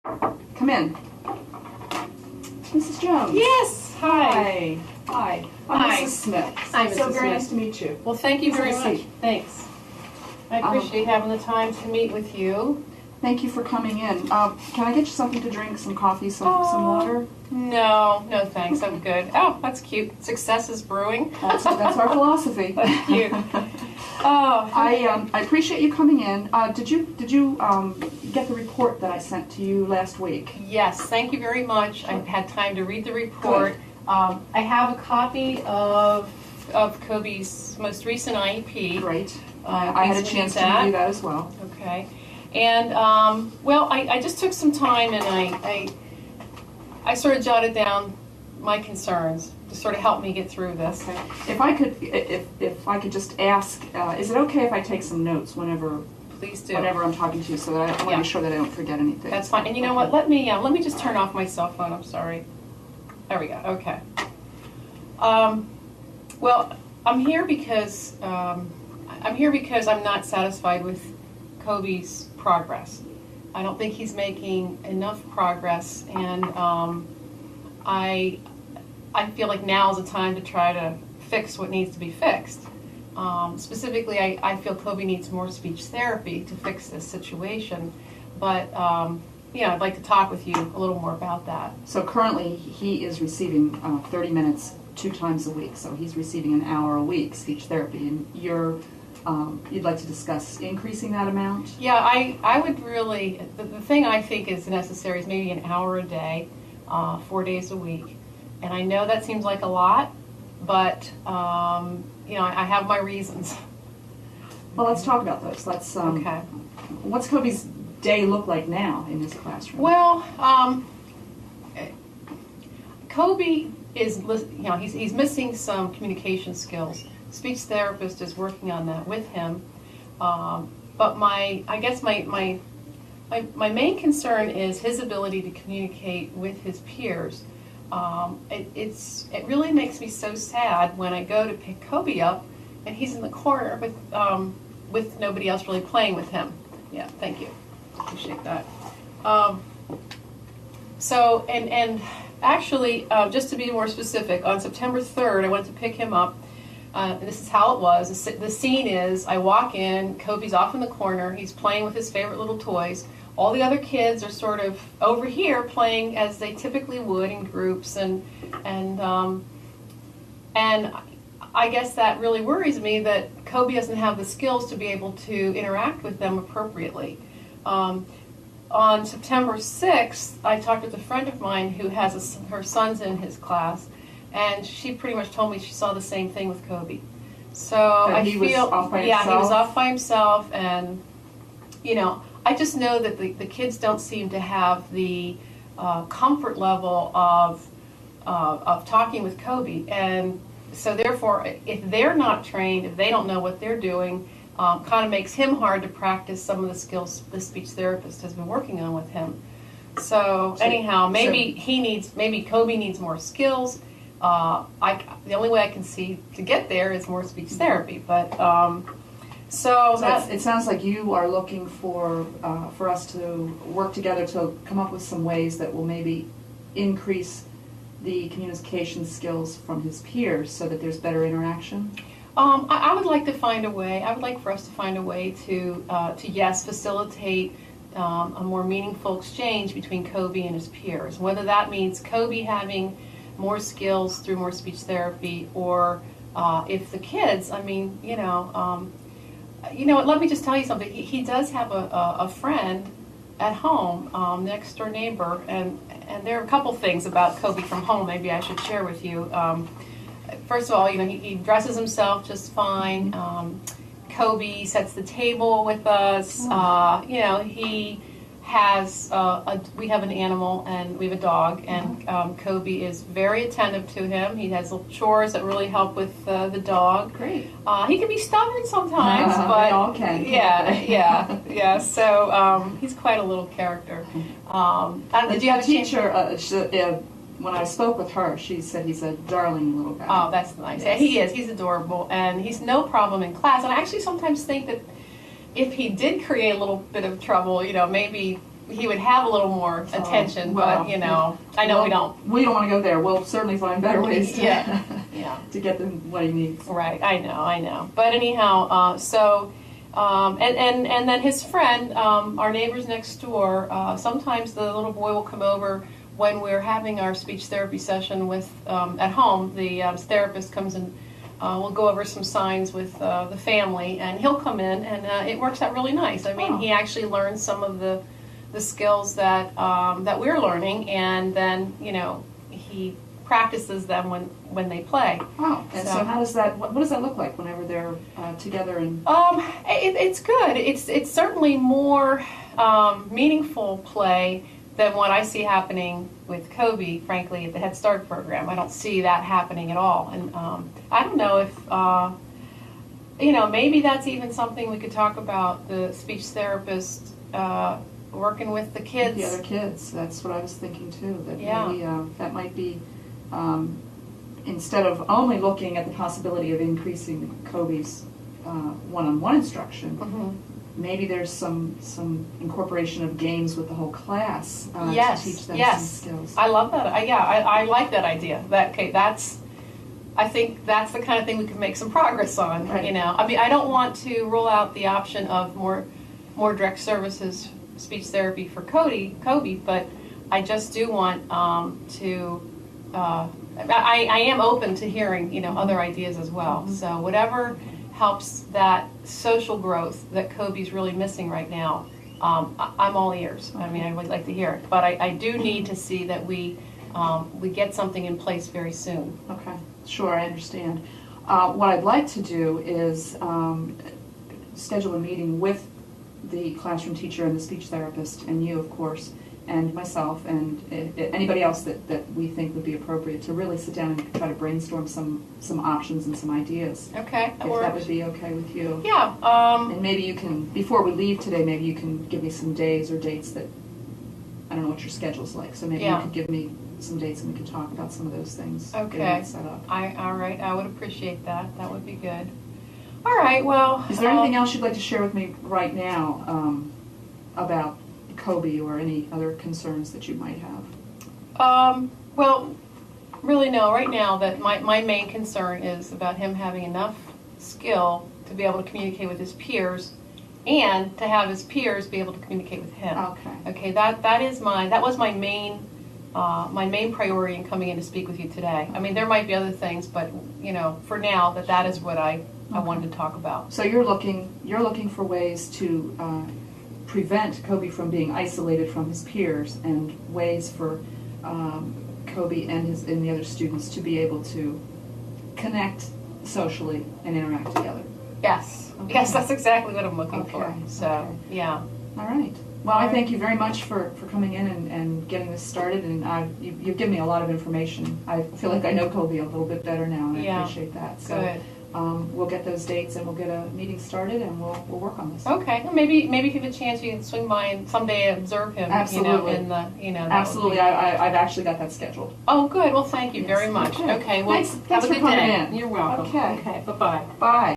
Come in. Mrs. Jones. Yes. Hi. Hi. I'm Hi. Mrs. Smith. Hi, So Mrs. very Smith. nice to meet you. Well, thank you Please very have a much. seat. Thanks. I appreciate having the time to meet with you. Thank you for coming in. Can I get you something to drink? Some coffee, some water? No, thanks. I'm good. Oh, that's cute. Success is brewing. That's our philosophy. Thank you. Oh, I appreciate you coming in. Did you get the report that I sent to you last week? yes. Thank you very much. I've had time to read the report. I have a copy of Kobe's most recent IEP. Great. I had a please chance to read that. review that as well. Okay. And, well, I just took some time and I sort of jotted down my concerns to sort of help me get through this. Okay. If I could just ask, is it okay if I take some notes whenever Please do. I'm talking to you, so that I want to Yeah. be sure that I don't forget anything? That's fine. And you know what? Let me just turn off my cell phone. I'm sorry. There we go. Okay. Well, I'm here because I'm not satisfied with Kobe's progress. I don't think he's making enough progress, and I feel like now is the time to try to fix what needs to be fixed. Specifically, I feel Kobe needs more speech therapy to fix this situation, but I'd like to talk with you a little more about that. So currently, he is receiving 30 minutes 2 times a week. So he's receiving an hour a week speech therapy, and you'd like to discuss increasing that amount? Yeah, I would really, the thing I think is necessary is maybe an hour a day, 4 days a week. And I know that seems like a lot, but, I have my reasons. Well, let's talk about those. Let's. Okay. What's Kobe's day look like now in his classroom? Well, Kobe is, he's missing some communication skills. Speech therapist is working on that with him. But my main concern is his ability to communicate with his peers. It really makes me so sad when I go to pick Kobe up and he's in the corner with nobody else really playing with him. Yeah, thank you. Appreciate that. Actually, just to be more specific, on September 3rd, I went to pick him up. This is how it was. The scene is, I walk in, Kobe's off in the corner, he's playing with his favorite little toys. All the other kids are sort of over here playing as they typically would in groups, and I guess that really worries me that Kobe doesn't have the skills to be able to interact with them appropriately. On September 6th, I talked with a friend of mine who has her sons in his class, and she pretty much told me she saw the same thing with Kobe. So He was off by he himself? was off by himself, and I just know that the kids don't seem to have the comfort level of talking with Kobe, and so therefore, if they're not trained, if they don't know what they're doing, kind of makes him hard to practice some of the skills the speech therapist has been working on with him. So anyhow, maybe Kobe needs more skills. The only way I can see to get there is more speech therapy, but it sounds like you are looking for us to work together to come up with some ways that will maybe increase the communication skills from his peers so that there's better interaction. I would like to find a way. I would like for us to find a way to facilitate a more meaningful exchange between Kobe and his peers. Whether that means Kobe having more skills through more speech therapy, or if the kids, let me just tell you something. He does have a friend at home, next door neighbor, and there are a couple things about Kobe from home maybe I should share with you. First of all, he dresses himself just fine. Kobe sets the table with us. He has we have an animal, and we have a dog, and Kobe is very attentive to him. He has little chores that really help with the dog. Great. He can be stubborn sometimes, but they all can. yeah. So he's quite a little character. Did you have a teacher? When I spoke with her, she said he's a darling little guy. Oh, that's nice. Yes. Yeah, he is. He's adorable, and he's no problem in class. And I actually sometimes think that if he did create a little bit of trouble, maybe he would have a little more attention, well, but I know we don't. We don't want to go there. We'll certainly find better ways to, Yeah. to get him what he needs. Right, I know. But anyhow, and then his friend, our neighbors next door, sometimes the little boy will come over when we're having our speech therapy session with at home. The therapist comes and we'll go over some signs with the family, and he'll come in, and it works out really nice. I mean, he actually learns some of the skills that we're learning, and then he practices them when they play. Oh, and so how does that? What does that look like whenever they're together? And it's good. It's certainly more meaningful play than what I see happening with Kobe, frankly, at the Head Start program. I don't see that happening at all. And I don't know if, maybe that's even something we could talk about, the speech therapist working with the kids. The other kids. That's what I was thinking too. That maybe that might be, instead of only looking at the possibility of increasing Kobe's one-on-one instruction, maybe there's some incorporation of games with the whole class to teach them some skills. I love that. I like that idea. I think that's the kind of thing we could make some progress on. Right. I mean, I don't want to rule out the option of more direct services speech therapy for Kobe, but I just do want to. I am open to hearing other ideas as well. So whatever helps that social growth that Kobe's really missing right now, I'm all ears. I mean, I would like to hear it, but I do need to see that we get something in place very soon. Okay, sure, I understand. What I'd like to do is schedule a meeting with the classroom teacher and the speech therapist, and you, of course, and myself, and anybody else that we think would be appropriate to really sit down and try to brainstorm some options and some ideas. Okay, If that would be okay with you. Yeah. And maybe you can, before we leave today, maybe you can give me some days or dates that, I don't know what your schedule's like, so maybe you could give me some dates and we can talk about some of those things. Okay. Getting it set up. All right, I would appreciate that. That would be good. All right, well. Is there anything else you'd like to share with me right now about Kobe or any other concerns that you might have? Well, really no. Right now, that my main concern is about him having enough skill to be able to communicate with his peers, and to have his peers be able to communicate with him. Okay. Okay. That was my main priority in coming in to speak with you today. I mean, there might be other things, but for now, that is what I wanted to talk about. So you're looking for ways to prevent Kobe from being isolated from his peers, and ways for Kobe and the other students to be able to connect socially and interact together. Yes. Okay. Yes, that's exactly what I'm looking for. Okay. So, Okay. yeah. All right. Well, I thank you very much for coming in and getting this started, and you've given me a lot of information. I feel like I know Kobe a little bit better now, and I appreciate that. So, good. We'll get those dates, and we'll get a meeting started, and we'll work on this. Okay. Well, maybe if you have a chance, you can swing by and someday observe him. Absolutely. Absolutely. I've actually got that scheduled. Oh, good. Well, thank you Yes. very much. Okay. Well, Thanks have a for good coming day. in. You're welcome. Okay. Bye-bye. Bye.